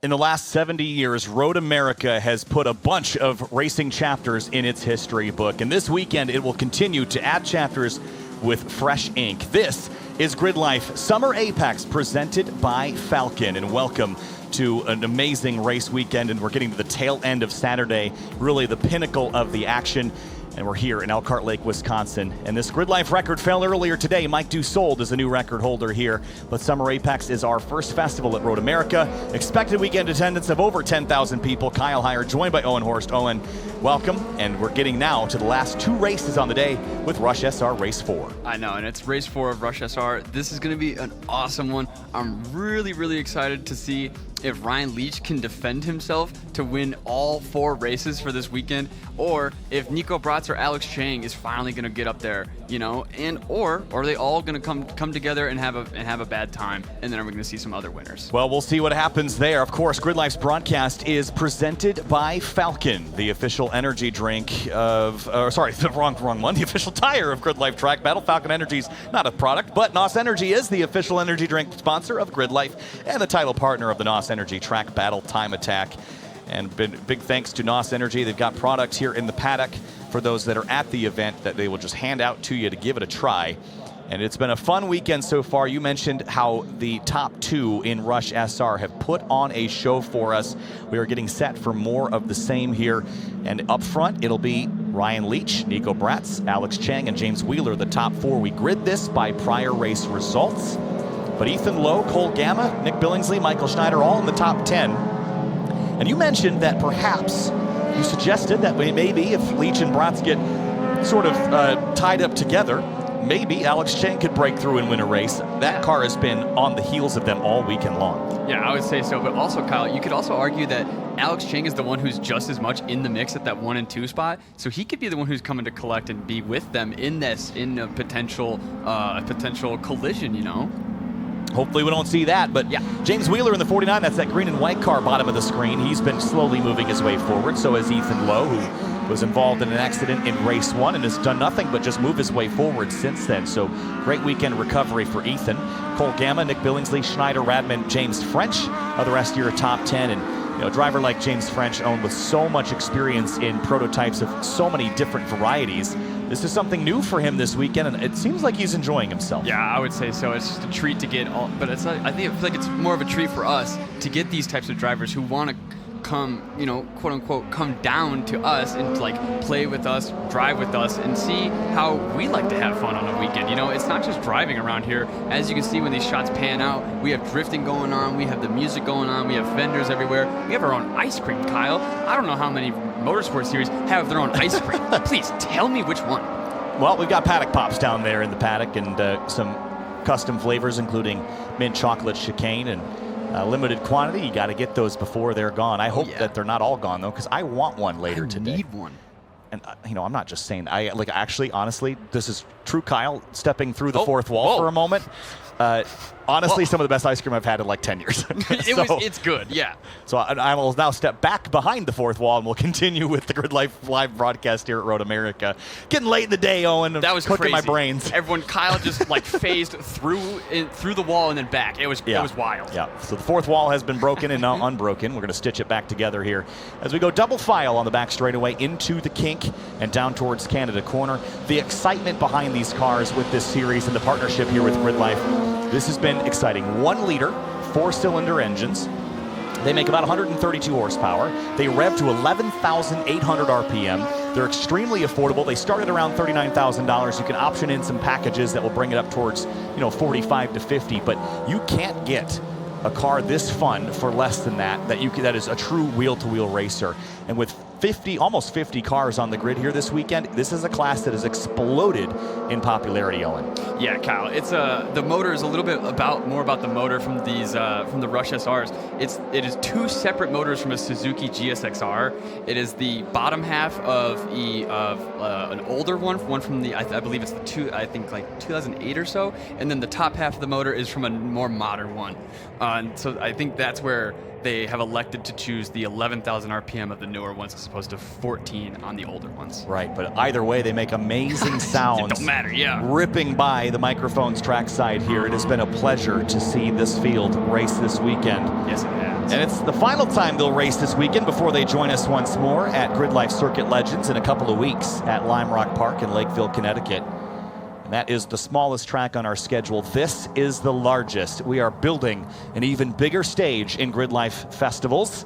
In the last 70 years, Road America has put a bunch of racing chapters in its history book, and this weekend it will continue to add chapters with fresh ink. This is Gridlife Summer Apex presented by Falcon, and welcome to an amazing race weekend, and we're getting to the tail end of Saturday, really the pinnacle of the action. And we're here in Elkhart Lake, Wisconsin. And this Gridlife record fell earlier today. Mike Dussault is the new record holder here. But Summer Apex is our first festival at Road America. Expected weekend attendance of over 10,000 people. Kyle Heyer joined by Owen Horst. Owen, welcome. And we're getting now to the last two races on the day with Rush SR Race 4. I know, and it's Race 4 of Rush SR. This is going to be an awesome one. I'm really excited to see if Ryan Leach can defend himself to win all four races for this weekend, or if Nico Bratz or Alex Chang is finally going to get up there, you know, and or are they all going to come together and have a bad time, and then are we going to see some other winners? Well, we'll see what happens there. Of course, Gridlife's broadcast is presented by Falcon, the official energy drink of, sorry, the wrong one, the official tire of Gridlife Track Battle. Falcon Energy's not a product, but NOS Energy is the official energy drink sponsor of Gridlife and the title partner of the NOS Energy Track Battle Time Attack. And big thanks to NOS Energy. They've got products here in the paddock for those that are at the event that they will just hand out to you to give it a try. And it's been a fun weekend so far. You mentioned how the top two in Rush SR have put on a show for us. We are getting set for more of the same here. And up front, it'll be Ryan Leach, Nico Bratz, Alex Chang, and James Wheeler, the top four. We grid this by prior race results. But Ethan Lowe, Cole Gamma, Nick Billingsley, Michael Schneider, all in the top 10. And you mentioned that perhaps, you suggested that maybe if Leach and Bratz get sort of tied up together, maybe Alex Chang could break through and win a race. That car has been on the heels of them all weekend long. Yeah, I would say so. But also, Kyle, you could also argue that Alex Chang is the one who's just as much in the mix at that 1 and 2 spot. So he could be the one who's coming to collect and be with them in a potential collision, you know? Hopefully we don't see that, but yeah, James Wheeler in the 49, that's that green and white car bottom of the screen. He's been slowly moving his way forward. So has Ethan Lowe, who was involved in an accident in race 1 and has done nothing but just move his way forward since then. So great weekend recovery for Ethan. Cole Gamma, Nick Billingsley, Schneider, Radman, James French are the rest of your top 10. And you know, a driver like James French, owned with so much experience in prototypes of so many different varieties. This is something new for him this weekend, and it seems like he's enjoying himself. Yeah, I would say so. It's just a treat to get all, but it's not, I feel like it's more of a treat for us to get these types of drivers who want to come, you know, quote unquote, come down to us and like play with us, drive with us, and see how we like to have fun on a weekend. You know, it's not just driving around here. As you can see when these shots pan out, we have drifting going on, we have the music going on, we have vendors everywhere. We have our own ice cream, Kyle. I don't know how many Motorsports series have their own ice cream. Please tell me which one. Well, we've got paddock pops down there in the paddock, and some custom flavors, including mint chocolate chicane and limited quantity. You got to get those before they're gone. I hope that they're not all gone, though, because I want one later today. I need one. And, you know, I'm not just saying, actually, honestly, this is true Kyle stepping through the fourth wall for a moment. Honestly, some of the best ice cream I've had in like 10 years. It's good, yeah. So I will now step back behind the fourth wall, and we'll continue with the Gridlife live broadcast here at Road America. Getting late in the day, Owen. That was cooking crazy. My brains. Everyone, Kyle just like phased through the wall and then back. It was wild. Yeah. So the fourth wall has been broken and now unbroken. We're going to stitch it back together here as we go double file on the back straightaway into the kink and down towards Canada Corner. The excitement behind these cars with this series and the partnership here with Gridlife. This has been exciting. 1 liter, 4-cylinder engines. They make about 132 horsepower. They rev to 11,800 RPM. They're extremely affordable. They start at around $39,000. You can option in some packages that will bring it up towards, you know, 45 to 50. But you can't get a car this fun for less than that. That is a true wheel-to-wheel racer. And with almost 50 cars on the grid here this weekend, this is a class that has exploded in popularity, Owen. Yeah, Kyle, it's the motor is a little bit more about the motor from these from the Rush SRs. It is 2 separate motors from a Suzuki GSX-R. It is the bottom half of an older one from the I believe it's like 2008 or so, and then the top half of the motor is from a more modern one. So I think that's where they have elected to choose the 11,000 RPM of the newer ones as opposed to 14 on the older ones. Right, but either way, they make amazing sounds. It don't matter, yeah. Ripping by the microphones trackside here. It has been a pleasure to see this field race this weekend. Yes, it has. rounds. And it's the final time they'll race this weekend before they join us once more at Gridlife Circuit Legends in a couple of weeks at Lime Rock Park in Lakeville, Connecticut. And that is the smallest track on our schedule. This is the largest. We are building an even bigger stage in Gridlife festivals.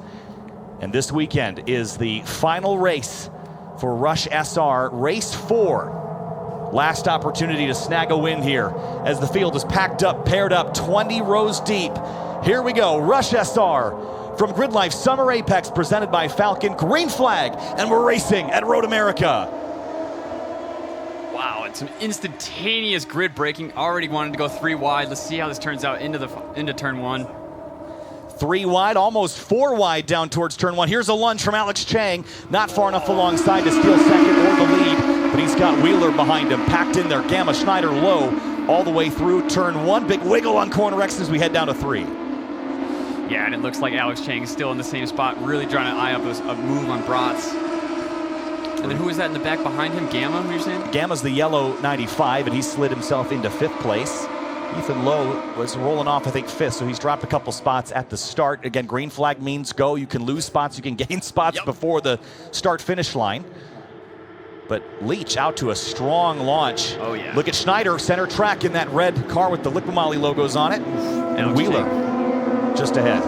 And this weekend is the final race for Rush SR, race 4. Last opportunity to snag a win here as the field is packed up, paired up, 20 rows deep. Here we go, Rush SR from Gridlife Summer Apex, presented by Falcon. Green flag, and we're racing at Road America. Wow, it's some instantaneous grid braking. Already wanted to go 3 wide. Let's see how this turns out into turn 1. 3 wide, almost 4 wide down towards turn 1. Here's a lunge from Alex Chang, not far enough alongside to steal second or the lead, but he's got Wheeler behind him, packed in there. Gamma Schneider low all the way through turn 1. Big wiggle on corner X as we head down to 3. Yeah, and it looks like Alex Chang is still in the same spot, really trying to eye up a move on Bratz. And then who is that in the back behind him? Gamma, who you're saying? Gamma's the yellow 95, and he slid himself into 5th place. Ethan Lowe was rolling off, I think, 5th, so he's dropped a couple spots at the start. Again, green flag means go. You can lose spots, you can gain spots before the start-finish line. But Leach out to a strong launch. Oh, yeah. Look at Schneider, center track in that red car with the Liqui Moly logos on it. And Wheeler just ahead.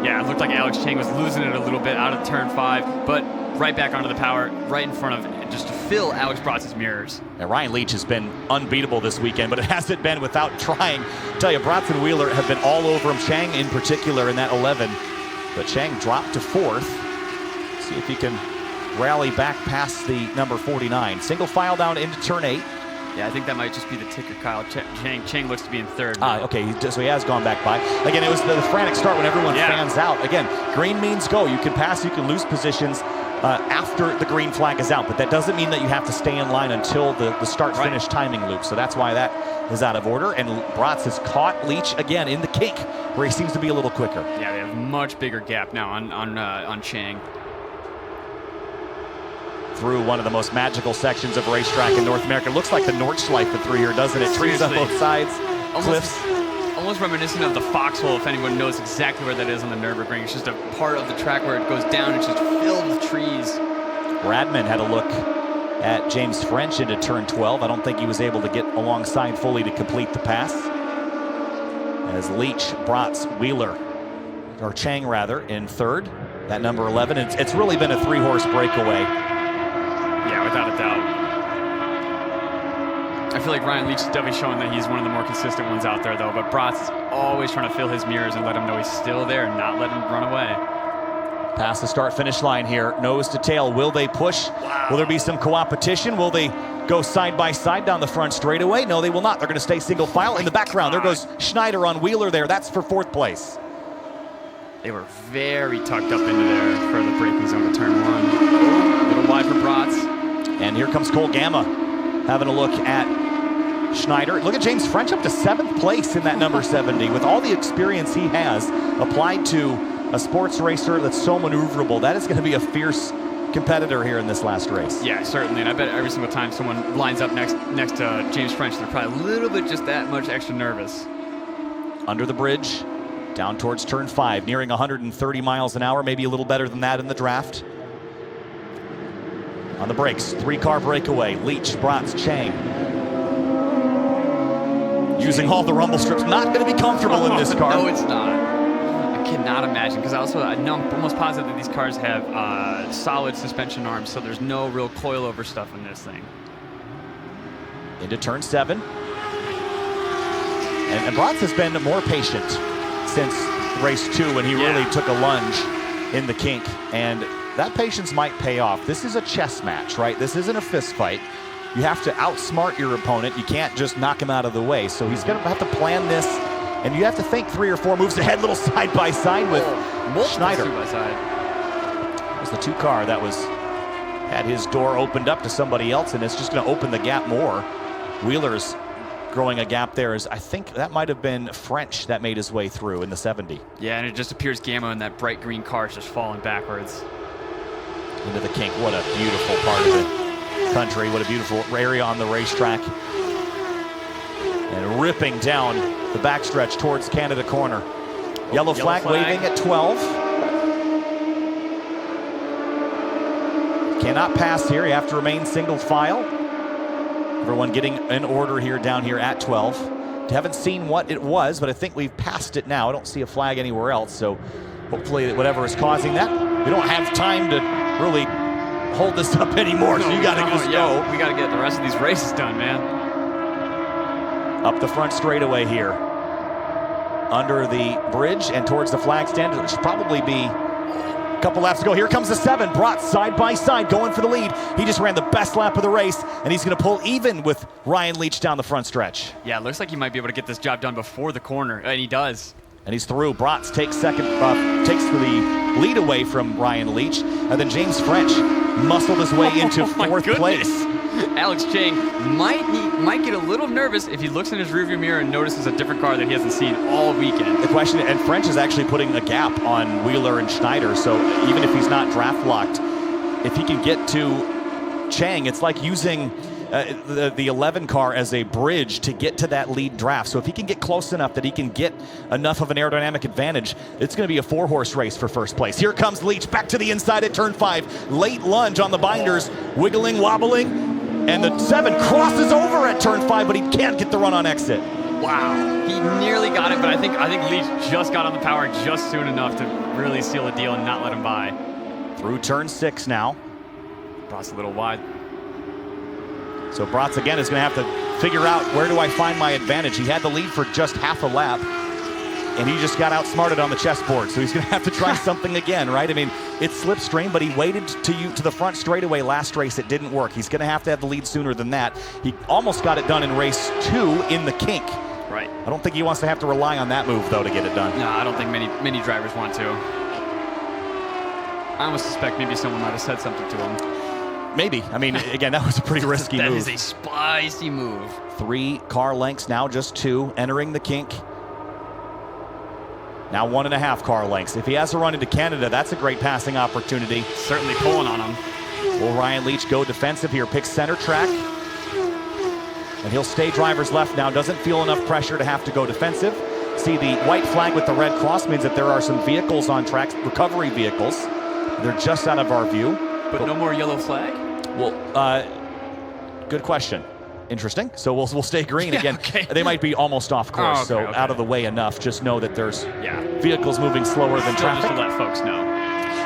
Yeah, it looked like Alex Chang was losing it a little bit out of turn 5, but right back onto the power, right in front of just to fill Alex Bratz's mirrors. And Ryan Leach has been unbeatable this weekend, but it hasn't been without trying. I tell you, Bratz and Wheeler have been all over him. Chang in particular in that 11, but Chang dropped to 4th. See if he can rally back past the number 49. Single file down into turn 8. Yeah, I think that might just be the ticker, Kyle. Chang looks to be in 3rd. Okay, so he has gone back by. Again, it was the frantic start when everyone fans out. Again, green means go. You can pass, you can lose positions after the green flag is out, but that doesn't mean that you have to stay in line until the start-finish timing loop. So that's why that is out of order. And Bratz has caught Leach again in the kink, where he seems to be a little quicker. Yeah, they have much bigger gap now on Chang. Through one of the most magical sections of racetrack in North America. Looks like the Nordschleife through here, doesn't it? Trees on both sides, cliffs. Almost reminiscent of the Foxhole, if anyone knows exactly where that is on the Nürburgring. It's just a part of the track where it goes down. It's just filled with trees. Radman had a look at James French into turn 12. I don't think he was able to get alongside fully to complete the pass. As Leach, Bratz, Wheeler, or Chang rather, in 3rd. That number 11. It's really been a 3-horse breakaway. Yeah, without a doubt. I feel like Ryan Leach is definitely showing that he's one of the more consistent ones out there, though. But Bratz is always trying to fill his mirrors and let him know he's still there and not let him run away. Past the start-finish line here, nose to tail. Will they push? Wow. Will there be some co-opetition? Will they go side by side down the front straightaway? No, they will not. They're going to stay single file. In the background, there goes Schneider on Wheeler there. That's for 4th place. They were very tucked up into there for the braking zone to turn 1. A little wide for Bratz. And here comes Cole Gamma having a look at Schneider. Look at James French up to 7th place in that number 70 with all the experience he has applied to a sports racer that's so maneuverable. That is going to be a fierce competitor here in this last race. Yeah, certainly. And I bet every single time someone lines up next to James French, they're probably a little bit just that much extra nervous. Under the bridge, down towards turn 5, nearing 130 miles an hour, maybe a little better than that in the draft. On the brakes, 3-car breakaway. Leach, Bratz, Chang. Using all the rumble strips. Not going to be comfortable in this car. No, it's not. I cannot imagine, because I know I'm almost positive that these cars have solid suspension arms, so there's no real coilover stuff in this thing. Into turn 7. And Bratz has been more patient since race 2 when he really took a lunge in the kink. And that patience might pay off. This is a chess match, right? This isn't a fist fight. You have to outsmart your opponent. You can't just knock him out of the way. So he's going to have to plan this, and you have to think 3 or 4 moves ahead, little side by side with Schneider. It was the 2-car that had his door opened up to somebody else, and it's just going to open the gap more. Wheeler's growing a gap there. I think that might have been French that made his way through in the 70. Yeah, and it just appears Gamma in that bright green car is just falling backwards. Into the kink. What a beautiful part of the country. What a beautiful area on the racetrack. And ripping down the backstretch towards Canada Corner. Yellow flag waving at 12. Cannot pass here. You have to remain single file. Everyone getting in order here down here at 12. Haven't seen what it was, but I think we've passed it now. I don't see a flag anywhere else, so hopefully whatever is causing that. We don't have time to really hold this up anymore, so you got to just go. We got to get the rest of these races done, man. Up the front straightaway here. Under the bridge and towards the flag stand. There should probably be a couple laps to go. Here comes the 7. Bratz side by side going for the lead. He just ran the best lap of the race, and he's going to pull even with Ryan Leach down the front stretch. Yeah, it looks like he might be able to get this job done before the corner, and he does. And he's through. Bratz takes takes the lead away from Ryan Leach, and then James French muscled his way into fourth place. Alex Chang might get a little nervous if he looks in his rearview mirror and notices a different car that he hasn't seen all weekend. The question, and French is actually putting a gap on Wheeler and Schneider, so even if he's not draft locked, if he can get to Chang, it's like using the 11 car as a bridge to get to that lead draft. So if he can get close enough that he can get enough of an aerodynamic advantage, it's going to be a 4-horse race for first place. Here comes Leach back to the inside at turn 5. Late lunge on the binders, wiggling, wobbling, and the 7 crosses over at turn 5, but he can't get the run on exit. Wow, he nearly got it, but I think Leach just got on the power just soon enough to really seal a deal and not let him by. Through turn 6 now. Bratz a little wide. So Bratz again is going to have to figure out, where do I find my advantage? He had the lead for just half a lap, and he just got outsmarted on the chessboard. So he's going to have to try something again, right? I mean, it's slipstream, but he waited to the front straightaway last race. It didn't work. He's going to have the lead sooner than that. He almost got it done in race 2 in the kink. Right. I don't think he wants to have to rely on that move, though, to get it done. No, I don't think many drivers want to. I almost suspect maybe someone might have said something to him. Maybe. I mean, again, that was a pretty risky move. That is a spicy move. 3 car lengths, now just 2, entering the kink. Now 1.5 car lengths. If he has to run into Canada, that's a great passing opportunity. Certainly pulling on him. Will Ryan Leach go defensive here? Picks center track. And he'll stay driver's left now. Doesn't feel enough pressure to have to go defensive. See, the white flag with the red cross means that there are some vehicles on tracks, recovery vehicles. They're just out of our view. But no more yellow flag? Well, good question. Interesting. So we'll stay green again. Okay. They might be almost off course, okay. Out of the way enough. Just know that there's vehicles moving slower than traffic. Just to let folks know.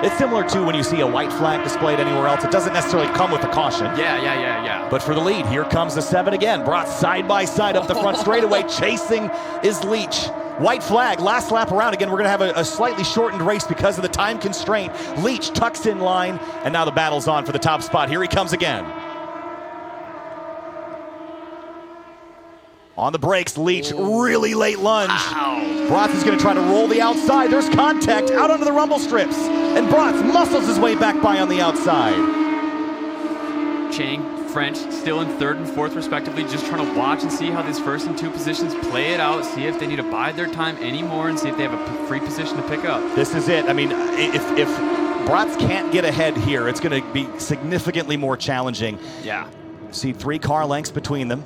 It's similar to when you see a white flag displayed anywhere else. It doesn't necessarily come with a caution. Yeah. But for the lead, here comes the 7 again. Brought side by side up the front straightaway. Chasing is Leach. White flag, last lap around. Again, we're going to have a slightly shortened race because of the time constraint. Leach tucks in line, and now the battle's on for the top spot. Here he comes again. On the brakes, Leach, really late lunge. Bratz is going to try to roll the outside. There's contact out onto the rumble strips. And Bratz muscles his way back by on the outside. Chang, French, still in 3rd and 4th respectively, just trying to watch and see how these 1st and 2 positions play it out, see if they need to bide their time anymore and see if they have a free position to pick up. This is it. I mean, if Bratz can't get ahead here, it's going to be significantly more challenging. Yeah. See 3 car lengths between them.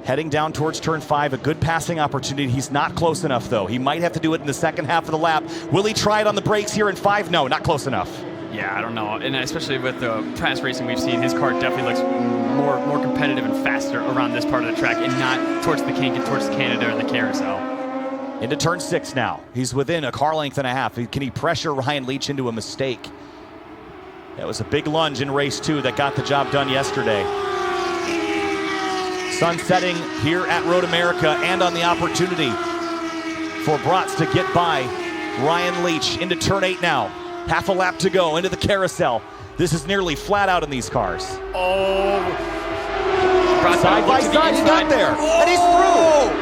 Heading down towards turn 5, a good passing opportunity. He's not close enough, though. He might have to do it in the second half of the lap. Will he try it on the brakes here in 5? No, not close enough. Yeah, I don't know. And especially with the past racing we've seen, his car definitely looks more competitive and faster around this part of the track and not towards the kink and towards Canada and the carousel. Into turn 6 now. He's within a car length and a half. Can he pressure Ryan Leach into a mistake? That was a big lunge in race 2 that got the job done yesterday. Sun setting here at Road America, and on the opportunity for Bratz to get by Ryan Leach into turn 8 now. Half a lap to go into the carousel. This is nearly flat out in these cars. Oh. Side by side, he got there, and he's through.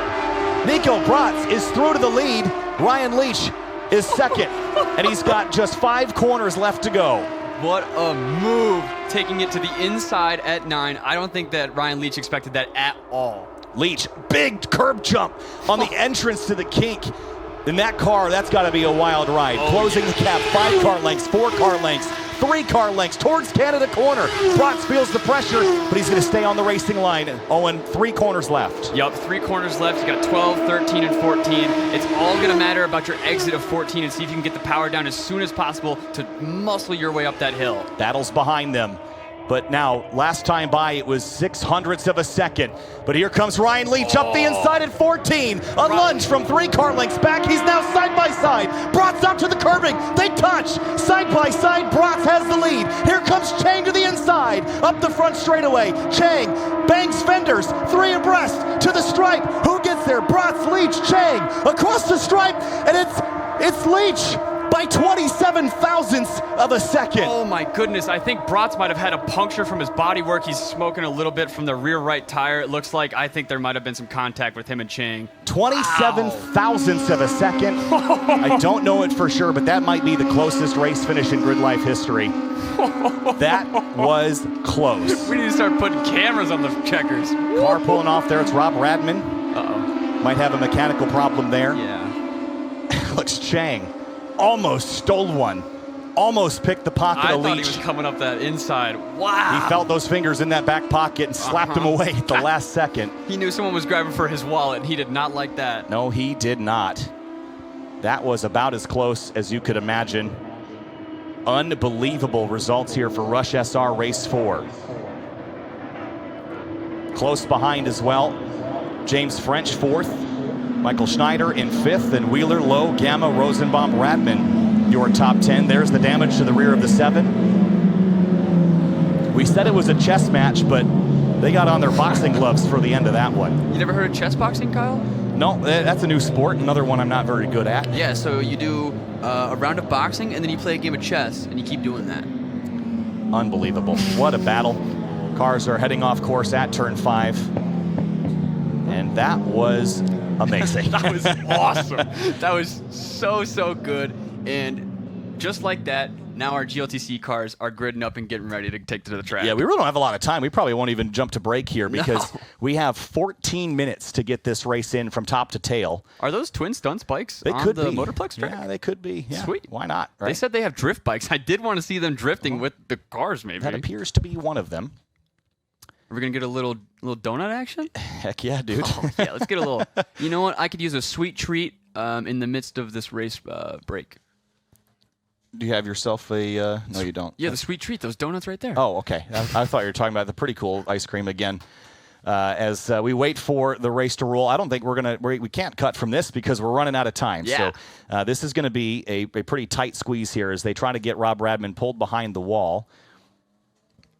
Nico Bratz is through to the lead. Ryan Leach is second, and he's got just 5 corners left to go. What a move, taking it to the inside at 9. I don't think that Ryan Leach expected that at all. Leach, big curb jump on the entrance to the kink. In that car, that's got to be a wild ride. Closing the gap, 5 car lengths, 4 car lengths, 3 car lengths towards Canada corner. Brotz feels the pressure, but he's going to stay on the racing line. Owen, 3 corners left. Yep, 3 corners left. You got 12, 13, and 14. It's all going to matter about your exit of 14 and see if you can get the power down as soon as possible to muscle your way up that hill. Battles behind them. But now, last time by, it was 0.06 of a second. But here comes Ryan Leach up the inside at 14. A lunge from 3 car lengths back. He's now side by side. Brotz out to the curbing. They touch. Side by side, Brotz has the lead. Here comes Chang to the inside. Up the front straightaway. Chang bangs fenders. 3 abreast to the stripe. Who gets there? Brotz, Leach, Chang. Across the stripe, and it's Leach by 27 thousandths of a second. Oh my goodness, I think Brotz might have had a puncture from his bodywork. He's smoking a little bit from the rear right tire. It looks like I think there might have been some contact with him and Chang. 27 thousandths of a second. I don't know it for sure, but that might be the closest race finish in Gridlife history. That was close. We need to start putting cameras on the checkers. Car pulling off there, it's Rob Radman. Uh-oh. Might have a mechanical problem there. Yeah. Alex Chang almost stole one. Almost picked the pocket of Leach. I thought he was coming up that inside. Wow. He felt those fingers in that back pocket and slapped him away at the last second. He knew someone was grabbing for his wallet, and he did not like that. No, he did not. That was about as close as you could imagine. Unbelievable results here for Rush SR Race 4. Close behind as well. James French 4th. Michael Schneider in 5th, and Wheeler, Lowe, Gamma, Rosenbaum, Radman, your top 10. There's the damage to the rear of the 7. We said it was a chess match, but they got on their boxing gloves for the end of that one. You never heard of chess boxing, Kyle? No, that's a new sport, another one I'm not very good at. Yeah, so you do a round of boxing, and then you play a game of chess, and you keep doing that. Unbelievable. What a battle. Cars are heading off course at turn 5. And that was amazing. That was awesome. That was so good. And just like that, now our GLTC cars are gridding up and getting ready to take to the track. Yeah, we really don't have a lot of time. We probably won't even jump to break here because we have 14 minutes to get this race in from top to tail. Are those twin stunts bikes they on could the be. Motorplex track? Yeah, they could be. Yeah. Sweet. Why not? Right? They said they have drift bikes. I did want to see them drifting with the cars, maybe. That appears to be one of them. Are we going to get a little donut action? Heck yeah, dude. Oh, yeah, let's get a little. You know what? I could use a sweet treat in the midst of this race break. Do you have yourself a... no, you don't. Yeah, the sweet treat. Those donuts right there. Oh, okay. I thought you were talking about the pretty cool ice cream again. As we wait for the race to roll, I don't think we can't cut from this because we're running out of time. Yeah. So this is going to be a pretty tight squeeze here as they try to get Rob Radman pulled behind the wall.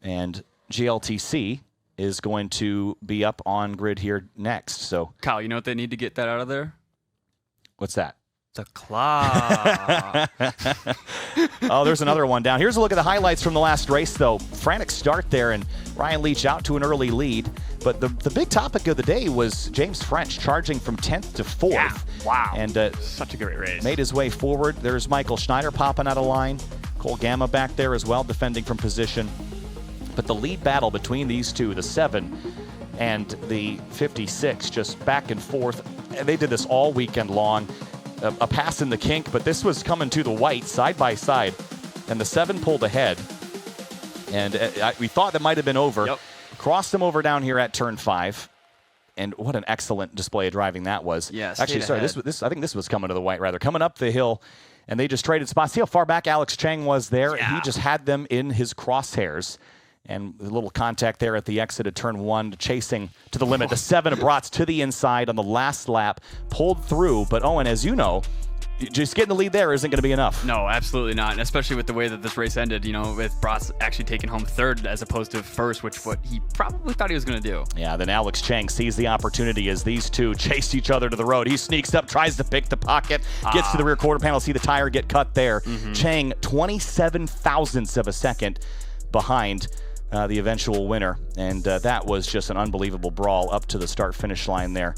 And GLTC is going to be up on grid here next. So, Kyle, you know what they need to get that out of there? What's that? The claw. Oh, there's another one down. Here's a look at the highlights from the last race, though. Frantic start there, and Ryan Leach out to an early lead. But the big topic of the day was James French charging from 10th to 4th. Yeah. Wow. And such a great race. Made his way forward. There's Michael Schneider popping out of line. Cole Gamma back there as well, defending from position. But the lead battle between these two, the 7 and the 56, just back and forth. They did this all weekend long. A pass in the kink, but this was coming to the white side by side. And the 7 pulled ahead. And we thought that might have been over. Yep. Crossed them over down here at turn 5. And what an excellent display of driving that was. Yes. Actually, sorry, this I think this was coming to the white, rather. Coming up the hill, and they just traded spots. See how far back Alex Chang was there? Yeah. He just had them in his crosshairs. And a little contact there at the exit of turn 1, chasing to the limit. The 7 of Brotz to the inside on the last lap, pulled through. But Owen, as you know, just getting the lead there isn't going to be enough. No, absolutely not. And especially with the way that this race ended, you know, with Brotz actually taking home 3rd as opposed to 1st, which what he probably thought he was going to do. Yeah, then Alex Chang sees the opportunity as these two chase each other to the road. He sneaks up, tries to pick the pocket, gets to the rear quarter panel, see the tire get cut there. Chang, 27 thousandths of a second behind the eventual winner. And that was just an unbelievable brawl up to the start-finish line there.